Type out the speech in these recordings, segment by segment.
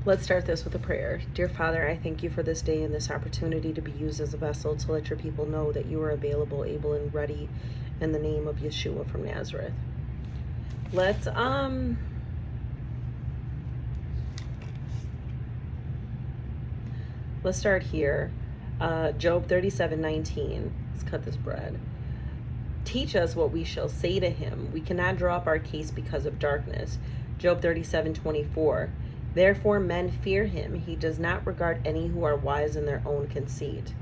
Let's start this with a prayer. Dear Father, I thank you for this day and this opportunity to be used as a vessel to let your people know that you are available, able, and ready in the name of Yeshua from Nazareth. Let's start here. Job 37:19. Let's cut this bread. Teach us what we shall say to him. We cannot draw up our case because of darkness. Job 37:24. Therefore men fear him. He does not regard any who are wise in their own conceit.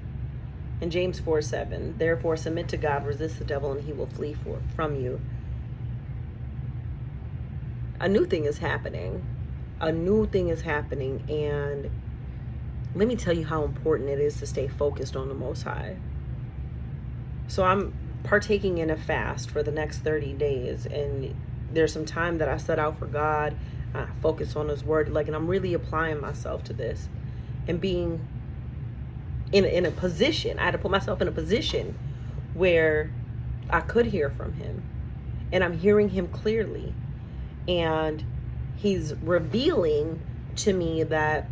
And James 4:7. Therefore submit to God, resist the devil, and he will flee from you. A new thing is happening. A new thing is happening, and let me tell you how important it is to stay focused on the Most High. So I'm partaking in a fast for the next 30 days, and there's some time that I set out for God. I focus on his word, and I'm really applying myself to this and being in a position. I had to put myself in a position where I could hear from him, and I'm hearing him clearly, and he's revealing to me that,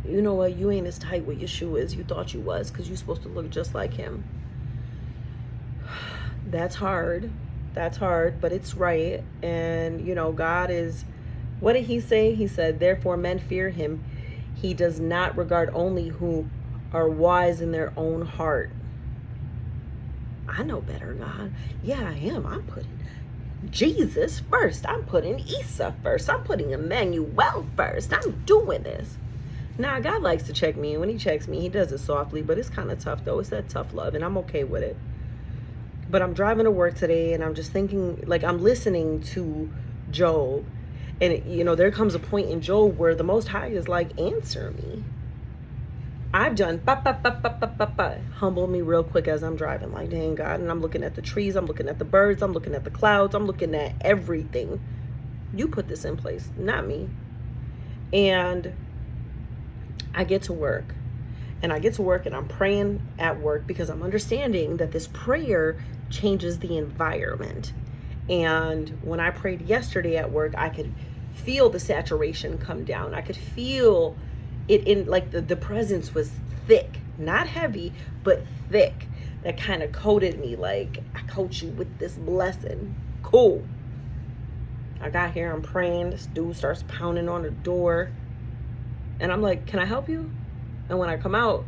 you know what, you ain't as tight with Yeshua as you thought you was, because you're supposed to look just like him. That's hard, but it's right. And God is, what did he say? He said, therefore men fear him. He does not regard only who are wise in their own heart. I know better, God. Yeah, I am. I'm putting Jesus first. I'm putting Isa first. I'm putting Emmanuel first. I'm doing this. Now, God likes to check me, and when he checks me, he does it softly, but it's kind of tough, though. It's that tough love, and I'm okay with it. But I'm driving to work today, and I'm just thinking, I'm listening to Job, and there comes a point in Job where the Most High is like, answer me. I've done humble me real quick as I'm driving, like, dang God, and I'm looking at the trees, I'm looking at the birds, I'm looking at the clouds, I'm looking at everything. You put this in place, not me. And I get to work, and I'm praying at work because I'm understanding that this prayer changes the environment. And when I prayed yesterday at work, I could feel the saturation come down. I could feel it in, the presence was thick, not heavy, but thick. That kind of coated me, like, I coat you with this blessing. Cool. I got here, I'm praying. This dude starts pounding on the door. And I'm like, can I help you? And when I come out,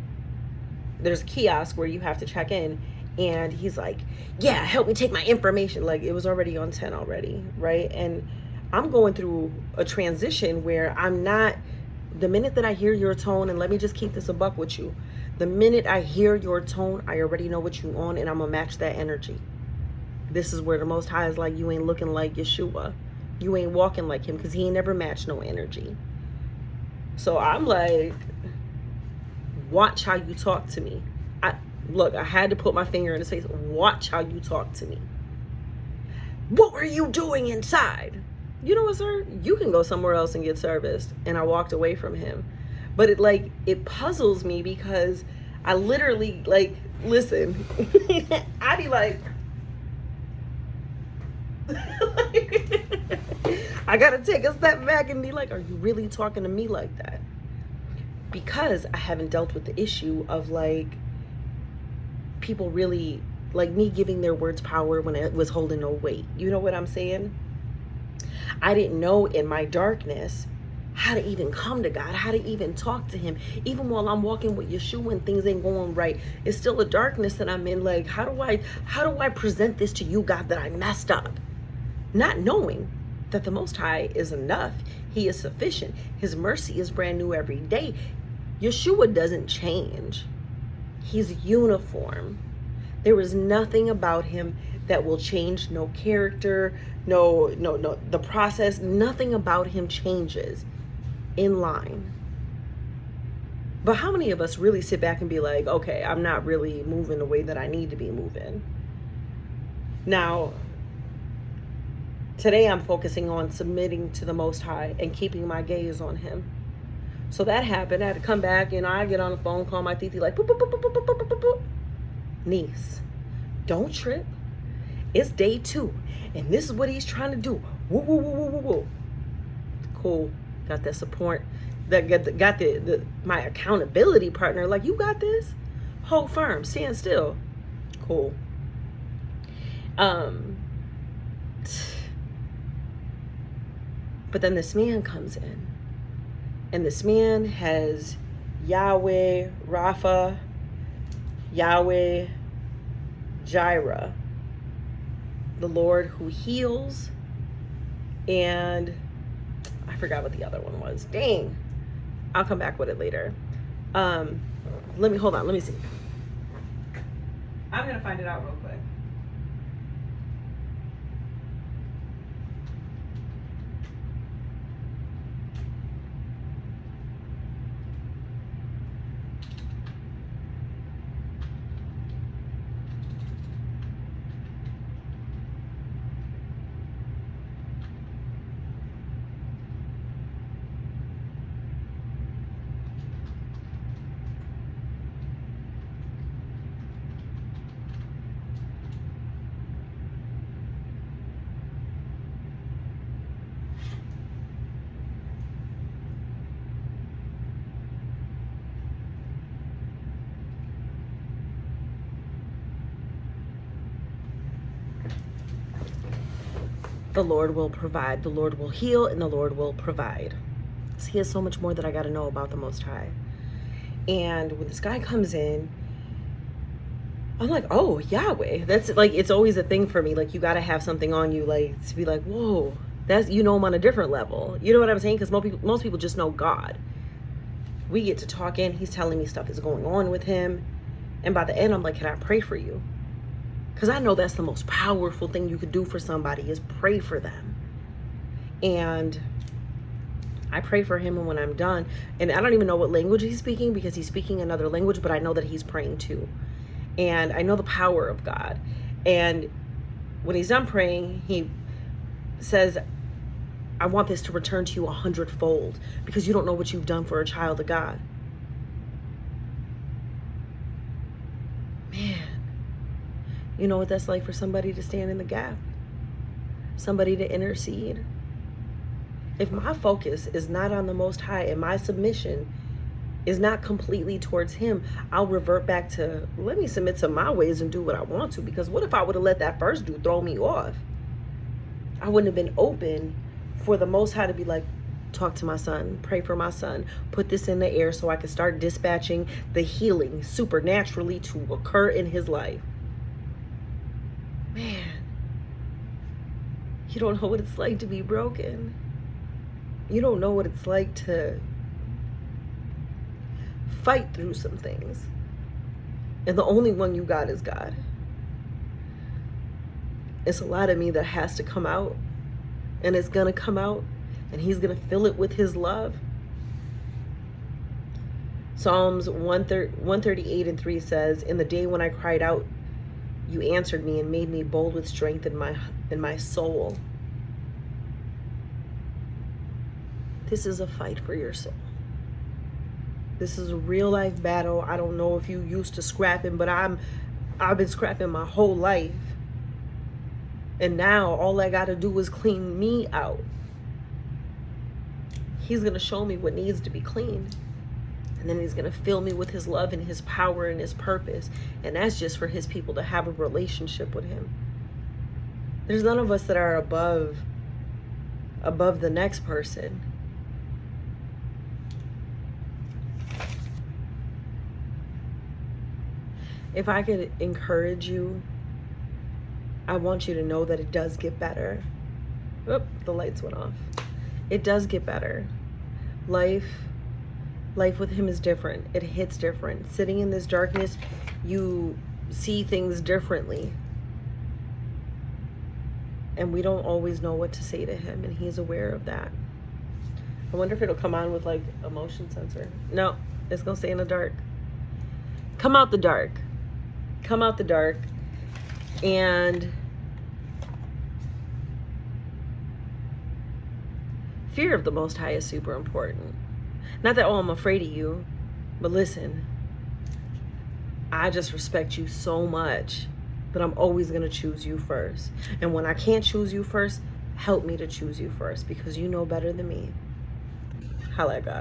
there's a kiosk where you have to check in. And he's like, yeah, help me take my information. Like, it was already on 10 already, right? And I'm going through a transition where I'm not, the minute that I hear your tone, and let me just keep this a buck with you. The minute I hear your tone, I already know what you on, and I'm going to match that energy. This is where the Most High is like, you ain't looking like Yeshua. You ain't walking like him, because he ain't never matched no energy. So I'm like, watch how you talk to me. I had to put my finger in his face. Watch how you talk to me. What were you doing inside? You know what, sir? You can go somewhere else and get serviced. And I walked away from him. But it puzzles me because I literally, listen. I be like, I gotta take a step back and be like, are you really talking to me like that? Because I haven't dealt with the issue of people really, me giving their words power when it was holding no weight. You know what I'm saying? I didn't know in my darkness how to even come to God, how to even talk to him. Even while I'm walking with Yeshua and things ain't going right, it's still a darkness that I'm in. Like, how do I present this to you, God, that I messed up? Not knowing that the Most High is enough. He is sufficient. His mercy is brand new every day. Yeshua doesn't change. He's uniform. There is nothing about him that will change. No character, no, the process, nothing about him changes in line. But how many of us really sit back and be like, okay, I'm not really moving the way that I need to be moving? Now, today I'm focusing on submitting to the Most High and keeping my gaze on him. So that happened. I had to come back, I get on the phone, call my titi, like, boop, boop, boop, boop, boop, boop, boop, boop. Niece, don't trip. It's day 2, and this is what he's trying to do. Woo, woo, woo, woo, woo, woo. Cool. got that support, that got the my accountability partner. Like, you got this. Hold firm, stand still. Cool. But then this man comes in, and this man has Yahweh Rapha, Yahweh Jireh, the Lord who heals, and I forgot what the other one was. Dang. I'll come back with it later. Hold on, let me see. I'm gonna find it out real quick. The Lord will provide, the Lord will heal, and the Lord will provide. So he has so much more that I got to know about the Most High. And when this guy comes in, I'm like, oh, Yahweh. That's like, it's always a thing for me. Like, you got to have something on you, like, to be like, whoa, that's, you know, I'm on a different level. You know what I'm saying? Because most people just know God. We get to talking. He's telling me stuff is going on with him. And by the end, I'm like, can I pray for you? Because I know that's the most powerful thing you could do for somebody, is pray for them. And I pray for him, and when I'm done, and I don't even know what language he's speaking, because he's speaking another language, but I know that he's praying too. And I know the power of God. And when he's done praying, he says, I want this to return to you 100-fold, because you don't know what you've done for a child of God. Man. You know what that's like for somebody to stand in the gap, somebody to intercede. If my focus is not on the Most High and my submission is not completely towards him, I'll revert back to, let me submit to my ways and do what I want to. Because what if I would have let that first dude throw me off? I wouldn't have been open for the Most High to be like, talk to my son, pray for my son, put this in the air so I can start dispatching the healing supernaturally to occur in his life. Man, you don't know what it's like to be broken. You don't know what it's like to fight through some things. And the only one you got is God. It's a lot of me that has to come out, and it's going to come out, and he's going to fill it with his love. Psalms 138:3 says, in the day when I cried out, you answered me and made me bold with strength in my soul. This is a fight for your soul. This is a real life battle. I don't know if you used to scrapping, but I've been scrapping my whole life. And now all I got to do is clean me out. He's going to show me what needs to be cleaned. And then he's going to fill me with his love and his power and his purpose. And that's just for his people to have a relationship with him. There's none of us that are above the next person. If I could encourage you, I want you to know that it does get better. Oop, the lights went off. It does get better. Life with him is different. It hits different. Sitting in this darkness, you see things differently. And we don't always know what to say to him, and he's aware of that. I wonder if it'll come on with like a motion sensor. No, it's gonna stay in the dark. Come out the dark. Come out the dark. And fear of the Most High is super important. Not that, oh, I'm afraid of you, but listen, I just respect you so much that I'm always going to choose you first. And when I can't choose you first, help me to choose you first, because you know better than me. Holla at God.